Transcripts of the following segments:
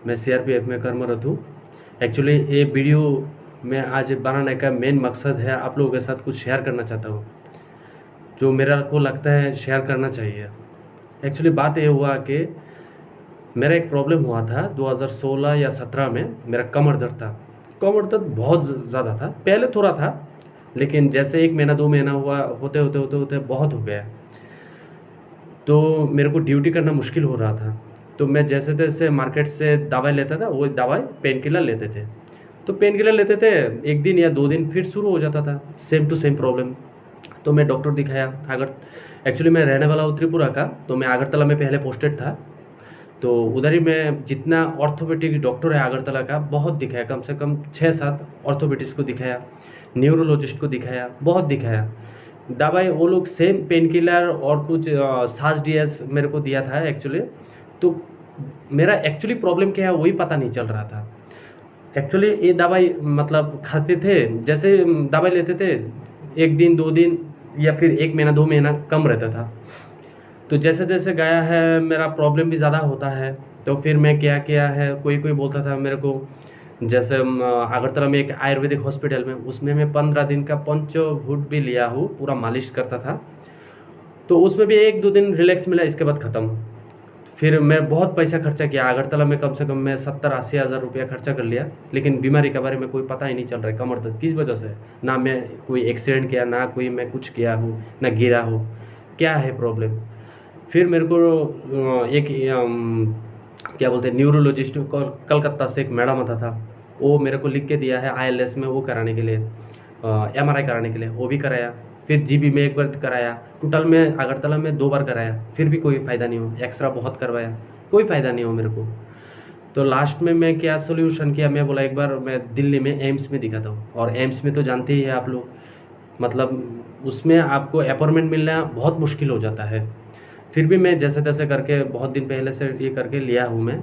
मैं सीआरपीएफ में कर्मरत हूँ। एक्चुअली ये वीडियो मैं आज बनाने का मेन मकसद है आप लोगों के साथ कुछ शेयर करना चाहता हूँ, जो मेरा को लगता है शेयर करना चाहिए। एक्चुअली बात ये हुआ कि मेरा एक प्रॉब्लम हुआ था 2016 या 17 में। मेरा कमर दर्द था। कमर दर्द बहुत ज़्यादा था, पहले थोड़ा था, लेकिन जैसे 1 महीना 2 महीना हुआ, होते होते होते होते बहुत हो गया। तो मेरे को ड्यूटी करना मुश्किल हो रहा था। तो मैं जैसे तैसे मार्केट से दवाई लेता था, वो दवाई पेन किलर लेते थे। तो पेन किलर लेते थे, 1 दिन या 2 दिन फिर शुरू हो जाता था सेम टू सेम प्रॉब्लम। तो मैं डॉक्टर दिखाया। अगर एक्चुअली मैं रहने वाला हूँ त्रिपुरा का, तो मैं अगरतला में पहले पोस्टेड था। तो उधर ही मैं जितना ऑर्थोपेडिक डॉक्टर है अगरतला का, बहुत दिखाया, कम से कम 6-7 ऑर्थोपेडिक्स को दिखाया, न्यूरोलॉजिस्ट को दिखाया, बहुत दिखाया। दवाई वो लोग सेम पेन किलर और कुछ सास डीएस मेरे को दिया था एक्चुअली। तो मेरा एक्चुअली प्रॉब्लम क्या है वही पता नहीं चल रहा था। एक्चुअली ये दवाई मतलब खाते थे, जैसे दवाई लेते थे 1 दिन 2 दिन या फिर 1 महीना 2 महीना कम रहता था। तो जैसे जैसे गया है मेरा प्रॉब्लम भी ज़्यादा होता है। तो फिर मैं क्या किया है, कोई कोई बोलता था मेरे को, जैसे अगरतला में एक आयुर्वेदिक हॉस्पिटल में, उसमें मैं 15 दिन का पंचभूत भी लिया हूँ, पूरा मालिश करता था। तो उसमें भी 1-2 दिन रिलैक्स मिला, इसके बाद ख़त्म। फिर मैं बहुत पैसा खर्चा किया अगरतला में, कम से कम मैं 70-80 हज़ार रुपया खर्चा कर लिया, लेकिन बीमारी के बारे में कोई पता ही नहीं चल रहा है। कमर दर्द किस वजह से है? ना मैं कोई एक्सीडेंट किया, ना कोई मैं कुछ किया हूँ, ना गिरा हूँ, क्या है प्रॉब्लम? फिर मेरे को एक क्या बोलते हैं, न्यूरोलॉजिस्ट कलकत्ता से एक मैडम आता था, वो मेरे को लिख के दिया है आईएलएस में वो कराने के लिए, एमआरआई कराने के लिए, वो भी कराया। फिर जीबी में 1 बार कराया, टोटल में अगरतला में 2 बार कराया, फिर भी कोई फ़ायदा नहीं हो। एक्सरा बहुत करवाया, कोई फ़ायदा नहीं हो मेरे को। तो लास्ट में मैं क्या सोल्यूशन किया, मैं बोला एक बार मैं दिल्ली में एम्स में दिखाता हूँ। और एम्स में तो जानते ही हैं आप लोग, मतलब उसमें आपको अपॉइंटमेंट मिलना बहुत मुश्किल हो जाता है। फिर भी मैं जैसे तैसे करके बहुत दिन पहले से ये करके लिया हूँ मैं।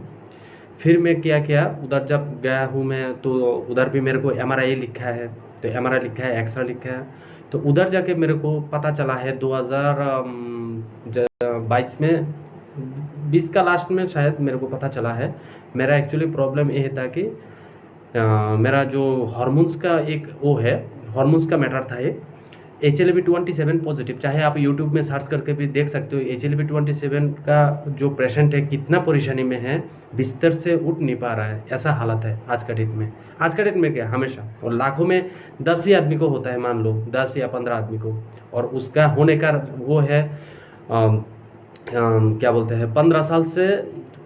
फिर मैं क्या किया, उधर जब गया हूँ मैं, तो उधर भी मेरे को एमआरआई लिखा है, तो एमआरआई लिखा है, एक्सरे लिखा है। तो उधर जाके मेरे को पता चला है 2022 में, 20 का लास्ट में शायद मेरे को पता चला है। मेरा एक्चुअली प्रॉब्लम ये था कि मेरा जो हार्मोन्स का एक वो है, हार्मोन्स का मैटर था ये, HLV-27 पॉजिटिव। चाहे आप यूट्यूब में सर्च करके भी देख सकते हो, HLV-27 का जो पेशेंट है कितना परेशानी में है, बिस्तर से उठ नहीं पा रहा है, ऐसा हालत है आज का डेट में। आज का डेट में क्या, हमेशा, और लाखों में 10 ही आदमी को होता है, मान लो 10 या 15 आदमी को। और उसका होने का वो है क्या बोलते हैं, 15 साल से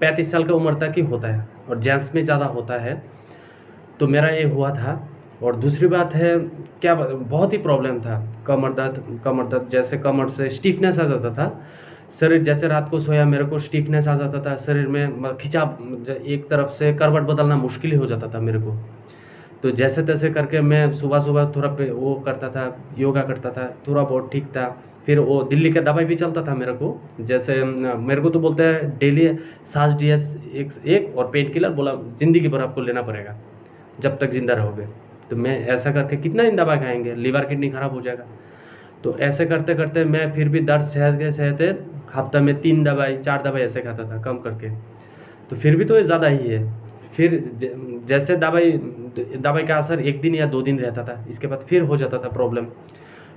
35 साल का उम्र तक ही होता है, और जेंट्स में ज़्यादा होता है। तो मेरा ये हुआ था। और दूसरी बात है, क्या बहुत ही प्रॉब्लम था, कमर दर्द जैसे कमर से स्टिफनेस आ जाता था शरीर, जैसे रात को सोया मेरे को स्टिफनेस आ जाता था शरीर में, खिंचाव, एक तरफ से करवट बदलना मुश्किल ही हो जाता था मेरे को। तो जैसे तैसे करके मैं सुबह सुबह थोड़ा वो करता था, योगा करता था, थोड़ा बहुत ठीक था। फिर वो दिल्ली का दवाई भी चलता था मेरे को, जैसे मेरे को तो बोलते हैं डेली सास डीएस एक और पेन किलर, बोला ज़िंदगी भर आपको लेना पड़ेगा जब तक ज़िंदा रहोगे। तो मैं ऐसा करके कितना दिन दवा खाएंगे, लीवर किडनी ख़राब हो जाएगा। तो ऐसे करते करते मैं फिर भी दर्द सहते सहते हफ्ता में 3 दवाई 4 दवाई ऐसे खाता था कम करके। तो फिर भी तो ये ज़्यादा ही है। फिर जैसे दवाई का असर 1 दिन या 2 दिन रहता था, इसके बाद फिर हो जाता था प्रॉब्लम।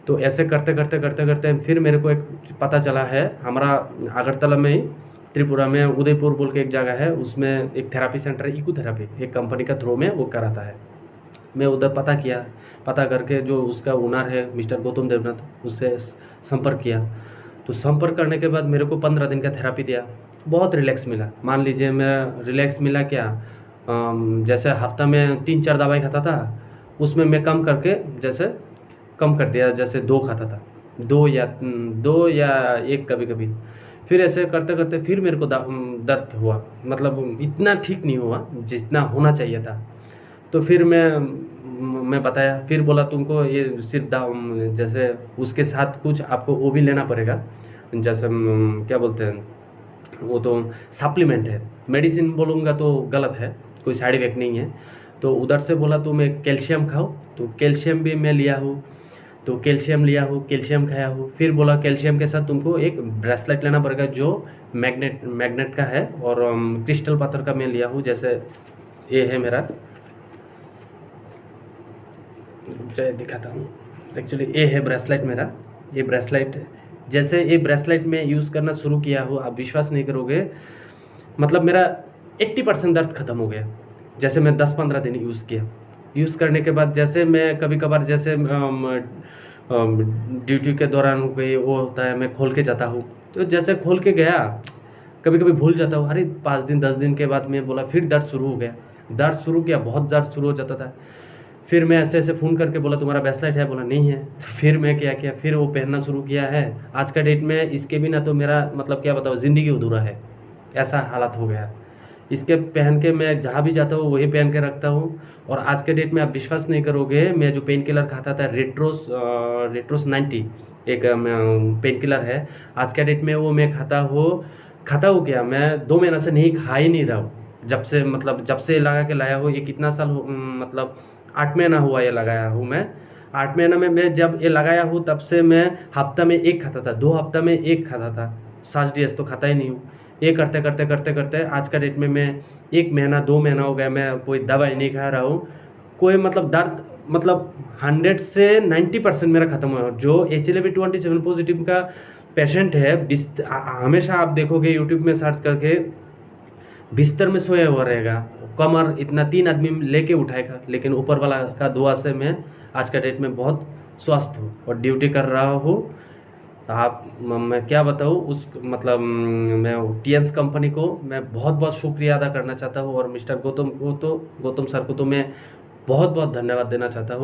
तो ऐसे करते करते करते करते फिर मेरे को एक पता चला है, हमारा अगरतला में ही त्रिपुरा में उदयपुर बोल के एक जगह है, उसमें एक थेरापी सेंटर है, इको थेरापी, एक कंपनी का थ्रू में वो कराता है। मैं उधर पता किया, पता करके जो उसका ओनर है मिस्टर गौतम देवनाथ, उससे संपर्क किया। तो संपर्क करने के बाद मेरे को 15 दिन का थेरापी दिया, बहुत रिलैक्स मिला। मान लीजिए मेरा रिलैक्स मिला क्या, जैसे हफ्ता में 3-4 दवाई खाता था, उसमें मैं कम करके जैसे कम कर दिया, जैसे 2 खाता था, 2 या 1 कभी-कभी। फिर ऐसे करते-करते फिर मेरे को दर्द हुआ, मतलब इतना ठीक नहीं हुआ जितना होना चाहिए था। तो फिर मैं बताया, फिर बोला तुमको ये सिर्फ जैसे उसके साथ कुछ आपको वो भी लेना पड़ेगा, जैसे क्या बोलते हैं, वो तो सप्लीमेंट है, मेडिसिन बोलूँगा तो गलत है, कोई साइड इफेक्ट नहीं है। तो उधर से बोला तुम एक कैल्शियम खाओ, तो कैल्शियम भी मैं लिया हूँ। तो कैल्शियम लिया हूँ, कैल्शियम खाया हूँ। फिर बोला कैल्शियम के साथ तुमको एक ब्रेसलेट लेना पड़ेगा जो मैग्नेट का है, और क्रिस्टल पत्थर का मैं लिया हूँ। जैसे ये है मेरा, दिखाता हूँ। एक्चुअली ये है ब्रेसलेट मेरा। ये ब्रेसलेट, जैसे ये ब्रेसलेट में यूज़ करना शुरू किया हो, आप विश्वास नहीं करोगे, मतलब मेरा 80% दर्द ख़त्म हो गया। जैसे मैं 10-15 दिन यूज़ किया। यूज़ करने के बाद जैसे मैं कभी कभार जैसे ड्यूटी के दौरान कोई वो होता है, मैं खोल के जाता हूँ, तो जैसे खोल के गया, कभी कभी भूल जाता हूँ, अरे 5 दिन 10 दिन के बाद मैं बोला फिर दर्द शुरू हो गया। दर्द शुरू किया, बहुत दर्द शुरू हो जाता था। फिर मैं ऐसे ऐसे फ़ोन करके बोला तुम्हारा ब्रेसलेट है? बोला नहीं है। तो फिर मैं क्या किया, फिर वो पहनना शुरू किया है। आज का डेट में इसके बिना तो मेरा मतलब क्या बताओ, ज़िंदगी अधूरा है, ऐसा हालत हो गया। इसके पहन के मैं जहाँ भी जाता हूँ वही पहन के रखता हूँ। और आज के डेट में आप विश्वास नहीं करोगे, मैं जो पेन किलर खाता था रेट्रोस 90, एक पेन किलर है, आज के डेट में वो मैं खाता हूँ क्या, मैं 2 महीना से नहीं खा ही नहीं रहा हूँ। जब से मतलब जब से लगा के लाया हूँ, ये कितना साल मतलब 8 महीना हुआ ये लगाया हूँ मैं। 8 महीना में मैं जब ये लगाया हूँ तब से मैं हफ्ता में 1 खाता था, 2 हफ्ता में 1 खाता था, 7 डेज तो खाता ही नहीं हूँ। ये करते करते करते करते आज का डेट में मैं 1 महीना 2 महीना हो गया, मैं कोई दवाई नहीं खा रहा हूँ। कोई मतलब दर्द मतलब 100 से 90% मेरा ख़त्म हुआ। जो HLA-B27 पॉजिटिव का पेशेंट है, हमेशा आप देखोगे यूट्यूब में सर्च करके, बिस्तर में सोया हुआ रहेगा, कमर इतना 3 आदमी लेके उठाएगा, लेकिन ऊपर वाला का दुआ से मैं आज का डेट में बहुत स्वस्थ हूँ और ड्यूटी कर रहा हूँ। आप मैं क्या बताऊँ उस मतलब मैं TNS कंपनी को मैं बहुत बहुत शुक्रिया अदा करना चाहता हूँ, और मिस्टर गौतम सर को तो मैं बहुत बहुत धन्यवाद देना चाहता हूँ।